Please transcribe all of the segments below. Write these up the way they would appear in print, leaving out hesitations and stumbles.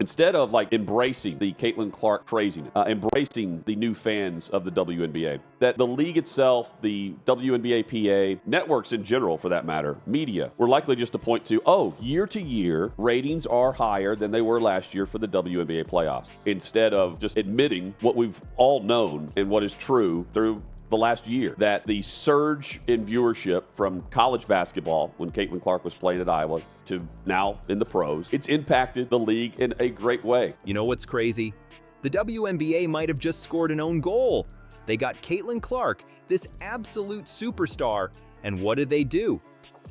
Instead of like embracing the Caitlin Clark craziness, embracing the new fans of the WNBA, that the league itself, the WNBA PA, networks in general for that matter, media, were likely just to point to, oh, year to year, ratings are higher than they were last year for the WNBA playoffs, instead of just admitting what we've all known and what is true through the last year, that the surge in viewership from college basketball when Caitlin Clark was playing at Iowa to now in the pros, it's impacted the league in a great way. You know what's crazy? The WNBA might have just scored an own goal. They got Caitlin Clark, this absolute superstar, and what did they do?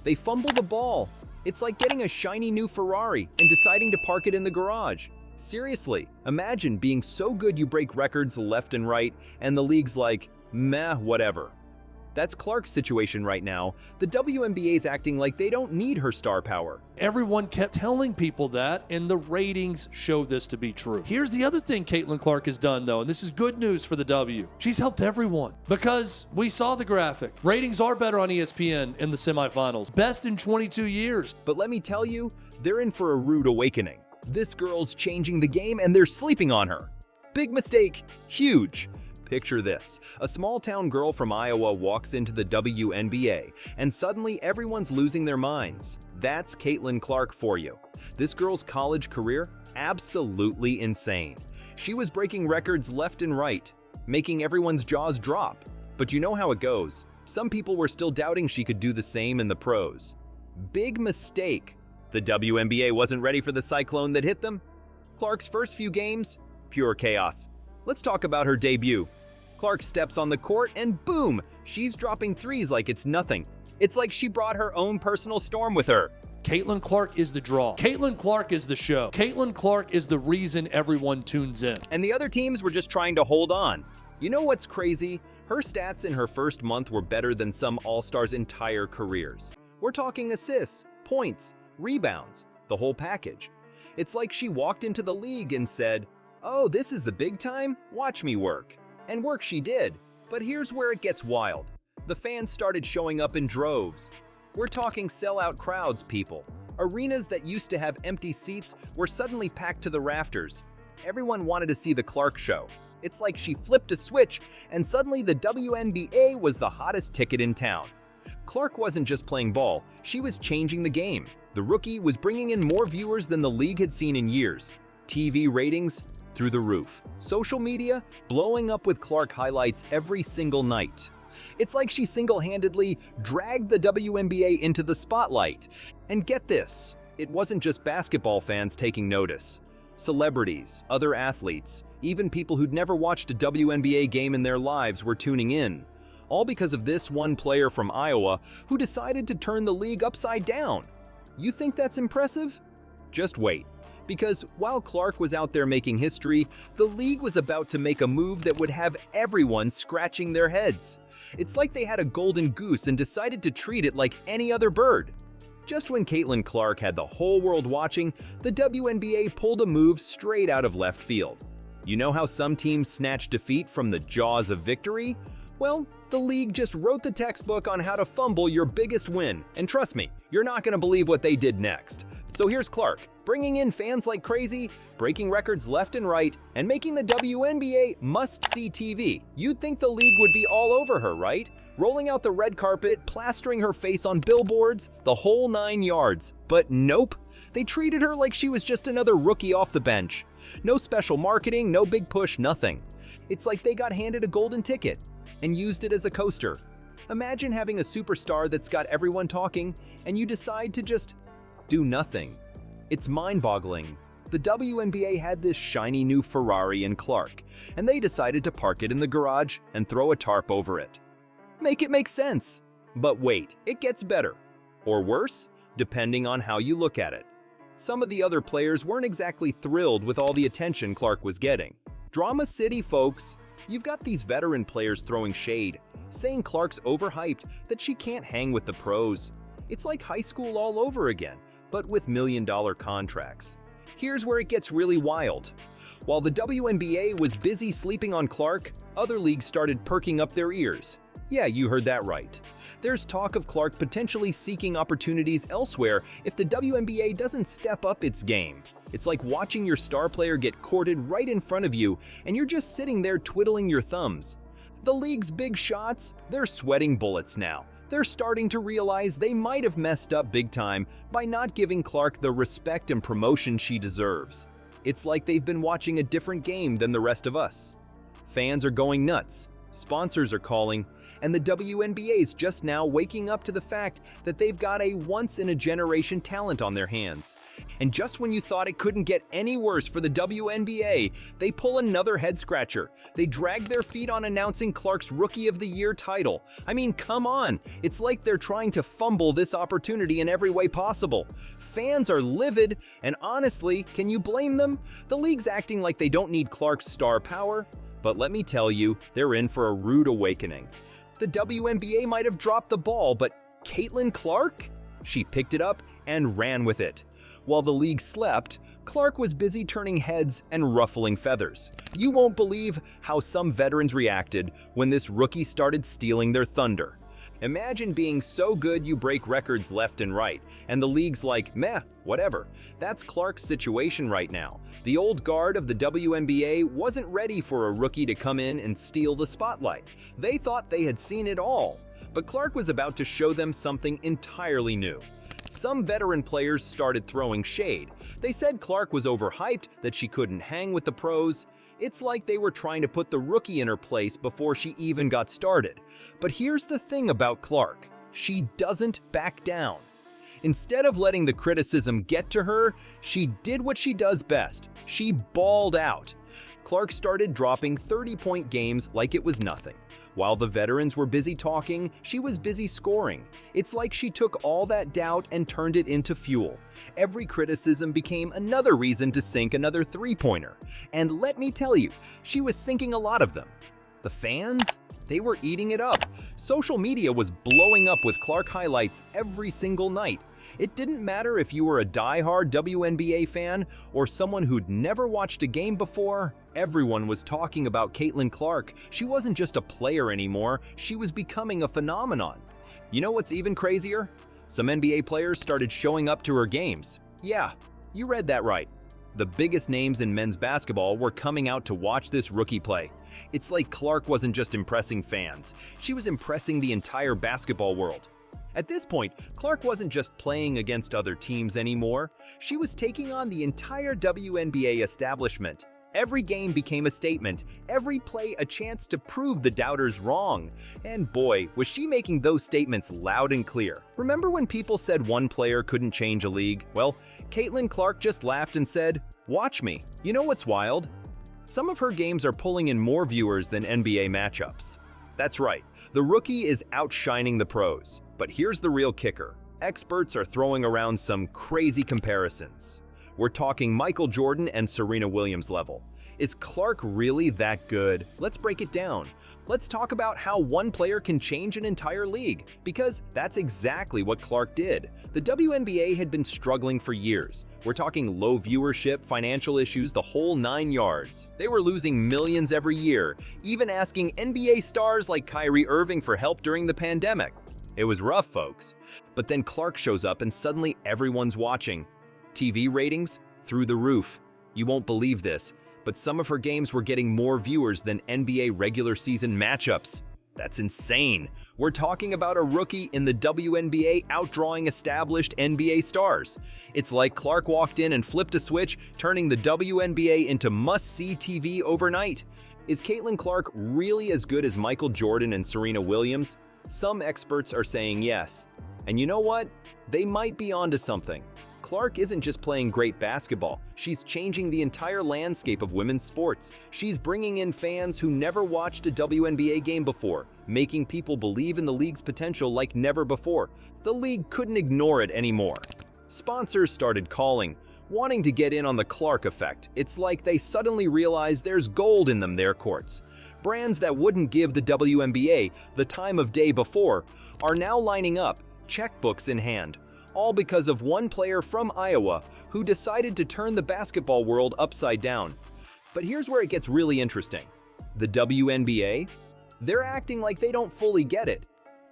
They fumble the ball. It's like getting a shiny new Ferrari and deciding to park it in the garage. Seriously, imagine being so good you break records left and right, and the league's like, meh, whatever. That's Clark's situation right now. The WNBA's acting like they don't need her star power. Everyone kept telling people that, and the ratings show this to be true. Here's the other thing Caitlin Clark has done, though, and this is good news for the W. She's helped everyone because we saw the graphic. Ratings are better on ESPN in the semifinals. Best in 22 years. But let me tell you, they're in for a rude awakening. This girl's changing the game, and they're sleeping on her. Big mistake. Huge. Picture this. A small-town girl from Iowa walks into the WNBA, and suddenly everyone's losing their minds. That's Caitlin Clark for you. This girl's college career? Absolutely insane. She was breaking records left and right, making everyone's jaws drop. But you know how it goes. Some people were still doubting she could do the same in the pros. Big mistake. The WNBA wasn't ready for the cyclone that hit them. Clark's first few games? Pure chaos. Let's talk about her debut. Clark steps on the court and boom, she's dropping threes like it's nothing. It's like she brought her own personal storm with her. Caitlin Clark is the draw. Caitlin Clark is the show. Caitlin Clark is the reason everyone tunes in. And the other teams were just trying to hold on. You know what's crazy? Her stats in her first month were better than some All-Stars' entire careers. We're talking assists, points, rebounds, the whole package. It's like she walked into the league and said, "Oh, this is the big time? Watch me work." And work she did. But here's where it gets wild. The fans started showing up in droves. We're talking sellout crowds, people. Arenas that used to have empty seats were suddenly packed to the rafters. Everyone wanted to see the Clark show. It's like she flipped a switch, and suddenly the WNBA was the hottest ticket in town. Clark wasn't just playing ball, she was changing the game. The rookie was bringing in more viewers than the league had seen in years. TV ratings through the roof. Social media blowing up with Clark highlights every single night. It's like she single-handedly dragged the WNBA into the spotlight. And get this, it wasn't just basketball fans taking notice. Celebrities, other athletes, even people who'd never watched a WNBA game in their lives were tuning in. All because of this one player from Iowa who decided to turn the league upside down. You think that's impressive? Just wait. Because while Clark was out there making history, the league was about to make a move that would have everyone scratching their heads. It's like they had a golden goose and decided to treat it like any other bird. Just when Caitlin Clark had the whole world watching, the WNBA pulled a move straight out of left field. You know how some teams snatch defeat from the jaws of victory? Well, the league just wrote the textbook on how to fumble your biggest win. And trust me, you're not going to believe what they did next. So here's Clark, bringing in fans like crazy, breaking records left and right, and making the WNBA must-see TV. You'd think the league would be all over her, right? Rolling out the red carpet, plastering her face on billboards, the whole 9 yards. But nope, they treated her like she was just another rookie off the bench. No special marketing, no big push, nothing. It's like they got handed a golden ticket and used it as a coaster. Imagine having a superstar that's got everyone talking, and you decide to just do nothing. It's mind-boggling. The WNBA had this shiny new Ferrari in Clark, and they decided to park it in the garage and throw a tarp over it. Make it make sense. But wait, it gets better. Or worse, depending on how you look at it. Some of the other players weren't exactly thrilled with all the attention Clark was getting. Drama City, folks. You've got these veteran players throwing shade, saying Clark's overhyped, that she can't hang with the pros. It's like high school all over again, but with million-dollar contracts. Here's where it gets really wild. While the WNBA was busy sleeping on Clark, other leagues started perking up their ears. Yeah, you heard that right. There's talk of Clark potentially seeking opportunities elsewhere if the WNBA doesn't step up its game. It's like watching your star player get courted right in front of you, and you're just sitting there twiddling your thumbs. The league's big shots, they're sweating bullets now. They're starting to realize they might have messed up big time by not giving Clark the respect and promotion she deserves. It's like they've been watching a different game than the rest of us. Fans are going nuts, sponsors are calling, and the WNBA's just now waking up to the fact that they've got a once-in-a-generation talent on their hands. And just when you thought it couldn't get any worse for the WNBA, they pull another head-scratcher. They drag their feet on announcing Clark's Rookie of the Year title. I mean, come on! It's like they're trying to fumble this opportunity in every way possible. Fans are livid, and honestly, can you blame them? The league's acting like they don't need Clark's star power. But let me tell you, they're in for a rude awakening. The WNBA might have dropped the ball, but Caitlin Clark? She picked it up and ran with it. While the league slept, Clark was busy turning heads and ruffling feathers. You won't believe how some veterans reacted when this rookie started stealing their thunder. Imagine being so good you break records left and right, and the league's like, meh, whatever. That's Clark's situation right now. The old guard of the WNBA wasn't ready for a rookie to come in and steal the spotlight. They thought they had seen it all, but Clark was about to show them something entirely new. Some veteran players started throwing shade. They said Clark was overhyped, that she couldn't hang with the pros. It's like they were trying to put the rookie in her place before she even got started. But here's the thing about Clark. She doesn't back down. Instead of letting the criticism get to her, she did what she does best. She balled out. Clark started dropping 30-point games like it was nothing. While the veterans were busy talking, she was busy scoring. It's like she took all that doubt and turned it into fuel. Every criticism became another reason to sink another three-pointer. And let me tell you, she was sinking a lot of them. The fans? They were eating it up. Social media was blowing up with Clark highlights every single night. It didn't matter if you were a die-hard WNBA fan or someone who'd never watched a game before. Everyone was talking about Caitlin Clark. She wasn't just a player anymore, she was becoming a phenomenon. You know what's even crazier? Some NBA players started showing up to her games. Yeah, you read that right. The biggest names in men's basketball were coming out to watch this rookie play. It's like Clark wasn't just impressing fans, she was impressing the entire basketball world. At this point, Clark wasn't just playing against other teams anymore, she was taking on the entire WNBA establishment. Every game became a statement, every play a chance to prove the doubters wrong. And boy, was she making those statements loud and clear. Remember when people said one player couldn't change a league? Well, Caitlin Clark just laughed and said, "Watch me." You know what's wild? Some of her games are pulling in more viewers than NBA matchups. That's right, the rookie is outshining the pros. But here's the real kicker. Experts are throwing around some crazy comparisons. We're talking Michael Jordan and Serena Williams level. Is Clark really that good? Let's break it down. Let's talk about how one player can change an entire league, because that's exactly what Clark did. The WNBA had been struggling for years. We're talking low viewership, financial issues, the whole 9 yards. They were losing millions every year, even asking NBA stars like Kyrie Irving for help during the pandemic. It was rough, folks. But then Clark shows up and suddenly everyone's watching. TV ratings? Through the roof. You won't believe this, but some of her games were getting more viewers than NBA regular season matchups. That's insane. We're talking about a rookie in the WNBA outdrawing established NBA stars. It's like Clark walked in and flipped a switch, turning the WNBA into must-see TV overnight. Is Caitlin Clark really as good as Michael Jordan and Serena Williams? Some experts are saying yes. And you know what? They might be onto something. Clark isn't just playing great basketball, she's changing the entire landscape of women's sports. She's bringing in fans who never watched a WNBA game before, making people believe in the league's potential like never before. The league couldn't ignore it anymore. Sponsors started calling, wanting to get in on the Clark effect. It's like they suddenly realized there's gold in their courts. Brands that wouldn't give the WNBA the time of day before are now lining up, checkbooks in hand. All because of one player from Iowa who decided to turn the basketball world upside down. But here's where it gets really interesting. The WNBA? They're acting like they don't fully get it.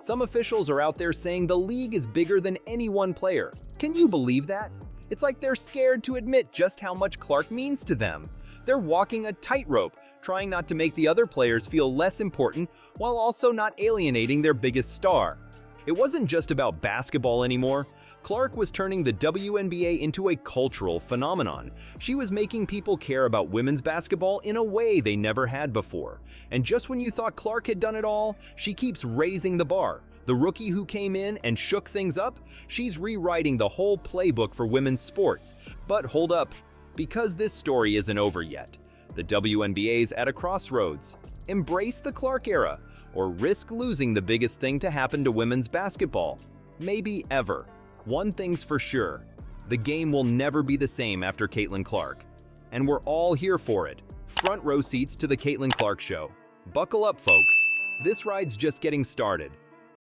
Some officials are out there saying the league is bigger than any one player. Can you believe that? It's like they're scared to admit just how much Clark means to them. They're walking a tightrope, trying not to make the other players feel less important while also not alienating their biggest star. It wasn't just about basketball anymore. Clark was turning the WNBA into a cultural phenomenon. She was making people care about women's basketball in a way they never had before. And just when you thought Clark had done it all, she keeps raising the bar. The rookie who came in and shook things up, she's rewriting the whole playbook for women's sports. But hold up, because this story isn't over yet. The WNBA's at a crossroads. Embrace the Clark era, or risk losing the biggest thing to happen to women's basketball. Maybe ever. One thing's for sure, the game will never be the same after Caitlin Clark. And we're all here for it. Front row seats to the Caitlin Clark show. Buckle up, folks. This ride's just getting started.